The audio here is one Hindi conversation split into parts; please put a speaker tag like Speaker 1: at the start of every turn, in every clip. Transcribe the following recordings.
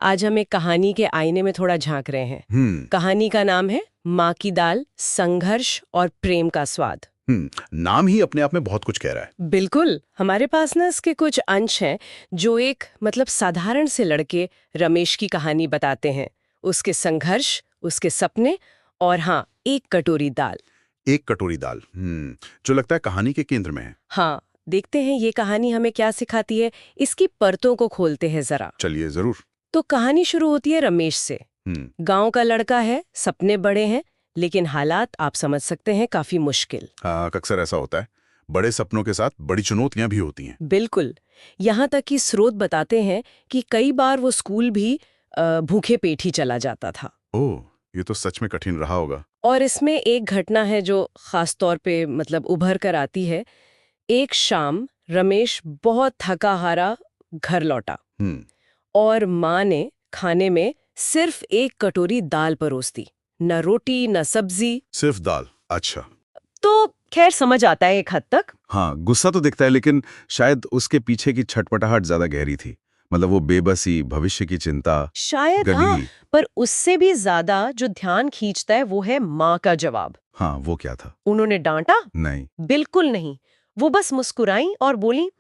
Speaker 1: आज हम एक कहानी के आईने में थोड़ा झांक रहे हैं। कहानी का नाम है माँ की दाल, संघर्ष और प्रेम का स्वाद।
Speaker 2: नाम ही अपने आप में बहुत कुछ कह रहा है।
Speaker 1: बिल्कुल। हमारे पास ना इसके कुछ अंश हैं जो एक साधारण से लड़के रमेश की कहानी बताते हैं, उसके संघर्ष, उसके सपने और हाँ, एक कटोरी दाल।
Speaker 2: एक कटोरी दाल, जो लगता है कहानी के केंद्र में है।
Speaker 1: हाँ, देखते हैं ये कहानी हमें क्या सिखाती है, इसकी परतों को खोलते हैं जरा।
Speaker 2: चलिए जरूर।
Speaker 1: तो कहानी शुरू होती है रमेश से। गांव का लड़का है, सपने बड़े हैं, लेकिन हालात आप समझ सकते हैं काफी मुश्किल।
Speaker 2: हाँ, अक्सर ऐसा होता है। बड़े सपनों के साथ बड़ी चुनौतियां भी होती हैं।
Speaker 1: बिल्कुल। यहाँ तक कि स्रोत बताते हैं कि कई बार वो स्कूल भी भूखे पेट ही चला जाता था।
Speaker 2: ओह, ये तो सच में कठिन रहा होगा।
Speaker 1: और इसमें एक घटना है जो खास तौर पे उभर कर आती है। एक शाम रमेश बहुत थका हारा घर लौटा और माँ ने खाने में सिर्फ एक कटोरी दाल परोस दी, न रोटी न सब्जी,
Speaker 2: सिर्फ दाल। अच्छा।
Speaker 1: तो खैर समझ आता है एक हद तक।
Speaker 2: हाँ, गुस्सा तो दिखता है, लेकिन शायद उसके पीछे की छटपटाहट ज्यादा गहरी थी। मतलब वो बेबसी, भविष्य की चिंता,
Speaker 1: शायद हाँ, पर उससे भी ज्यादा जो ध्यान खींचता है वो है माँ का जवाब।
Speaker 2: हाँ, वो क्या था?
Speaker 1: उन्होंने डांटा?
Speaker 2: नहीं,
Speaker 1: बिल्कुल नहीं। वो बस मुस्कुराई और बोली,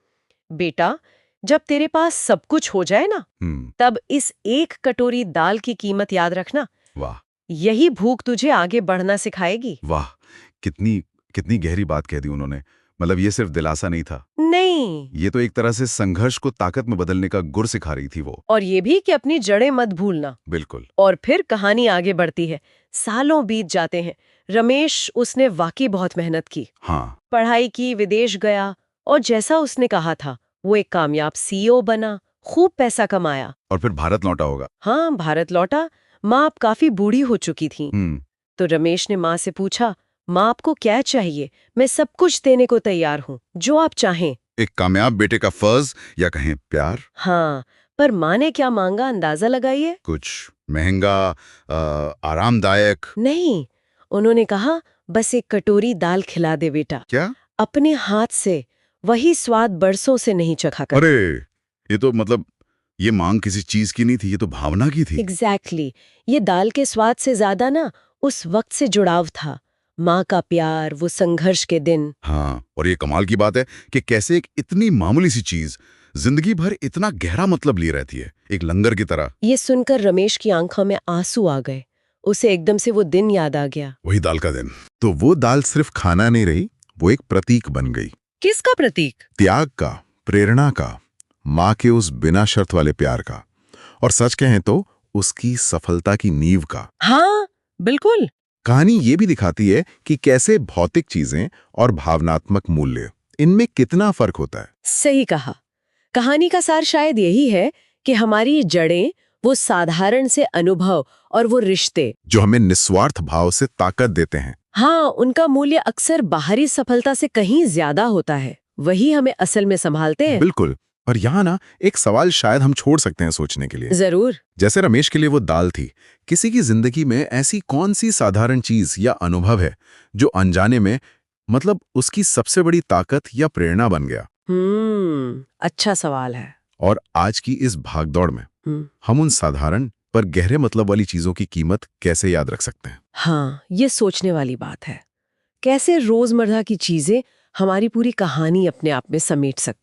Speaker 1: बेटा, जब तेरे पास सब कुछ हो जाए ना, तब इस एक कटोरी दाल की कीमत याद रखना।
Speaker 2: वाह,
Speaker 1: यही भूख तुझे आगे बढ़ना सिखाएगी।
Speaker 2: वाह, कितनी कितनी गहरी बात कह दी उन्होंने। मतलब ये सिर्फ दिलासा नहीं था,
Speaker 1: नहीं,
Speaker 2: ये तो एक तरह से संघर्ष को ताकत में बदलने का गुर सिखा रही थी वो।
Speaker 1: और ये भी कि अपनी जड़ें मत भूलना।
Speaker 2: बिल्कुल।
Speaker 1: और फिर कहानी आगे बढ़ती है। सालों बीत जाते हैं। रमेश, उसने वाकई बहुत मेहनत की।
Speaker 2: हाँ,
Speaker 1: पढ़ाई की, विदेश गया और जैसा उसने कहा था वो एक कामयाब सीईओ बना, खूब पैसा कमाया।
Speaker 2: और फिर भारत लौटा होगा।
Speaker 1: हाँ, भारत लौटा। माँ अब काफी बूढ़ी हो चुकी थी। तो रमेश ने माँ से पूछा, माँ आपको क्या चाहिए? मैं सब कुछ देने को तैयार हूँ, जो आप चाहें।
Speaker 2: एक कामयाब बेटे का फर्ज, या कहें प्यार।
Speaker 1: हाँ, पर माँ ने क्या मांगा, अंदाजा लगाइए।
Speaker 2: कुछ महंगा, आरामदायक?
Speaker 1: नहीं, उन्होंने कहा, बस एक कटोरी दाल खिला दे बेटा,
Speaker 2: क्या?
Speaker 1: अपने हाथ से, वही स्वाद बरसों से नहीं चखा कर।
Speaker 2: अरे, ये तो मतलब ये मांग किसी चीज की नहीं थी, ये तो भावना की थी।
Speaker 1: एग्जैक्टली। ये दाल के स्वाद से ज्यादा ना उस वक्त से जुड़ाव था। माँ का प्यार, वो संघर्ष के दिन।
Speaker 2: हाँ, और ये कमाल की बात है कि कैसे एक इतनी मामूली सी चीज जिंदगी भर इतना गहरा मतलब लिए रहती है, एक लंगर की तरह।
Speaker 1: ये सुनकर रमेश की आंखों में आंसू आ गए। उसे एकदम से वो दिन याद आ गया।
Speaker 2: वही दाल का दिन। तो वो दाल सिर्फ खाना नहीं रही, वो एक प्रतीक बन गई।
Speaker 1: किसका प्रतीक?
Speaker 2: त्याग का, प्रेरणा का, माँ के उस बिना शर्त वाले प्यार का, और सच कहें तो उसकी सफलता की नींव का।
Speaker 1: हाँ, बिल्कुल।
Speaker 2: कहानी ये भी दिखाती है कि कैसे भौतिक चीजें और भावनात्मक मूल्य, इनमें कितना फर्क होता है।
Speaker 1: सही कहा। कहानी का सार शायद यही है कि हमारी जड़ें, वो साधारण से अनुभव और वो रिश्ते
Speaker 2: जो हमें निस्वार्थ भाव से ताकत देते हैं,
Speaker 1: हाँ, उनका मूल्य अक्सर बाहरी सफलता से कहीं ज्यादा होता है। वही हमें असल में संभालते हैं।
Speaker 2: बिल्कुल। और यहाँ ना एक सवाल शायद हम छोड़ सकते हैं सोचने के लिए।
Speaker 1: जरूर।
Speaker 2: जैसे रमेश के लिए वो दाल थी, किसी की जिंदगी में ऐसी कौन सी साधारण चीज या अनुभव है जो अनजाने में, मतलब उसकी सबसे बड़ी ताकत या प्रेरणा बन गया?
Speaker 1: अच्छा सवाल है।
Speaker 2: और आज की इस भागदौड़ में हम उन साधारण पर गहरे मतलब वाली चीजों की कीमत कैसे याद रख सकते हैं?
Speaker 1: हाँ, ये सोचने वाली बात है। कैसे रोजमर्रा की चीजें हमारी पूरी कहानी अपने आप में समेट सकती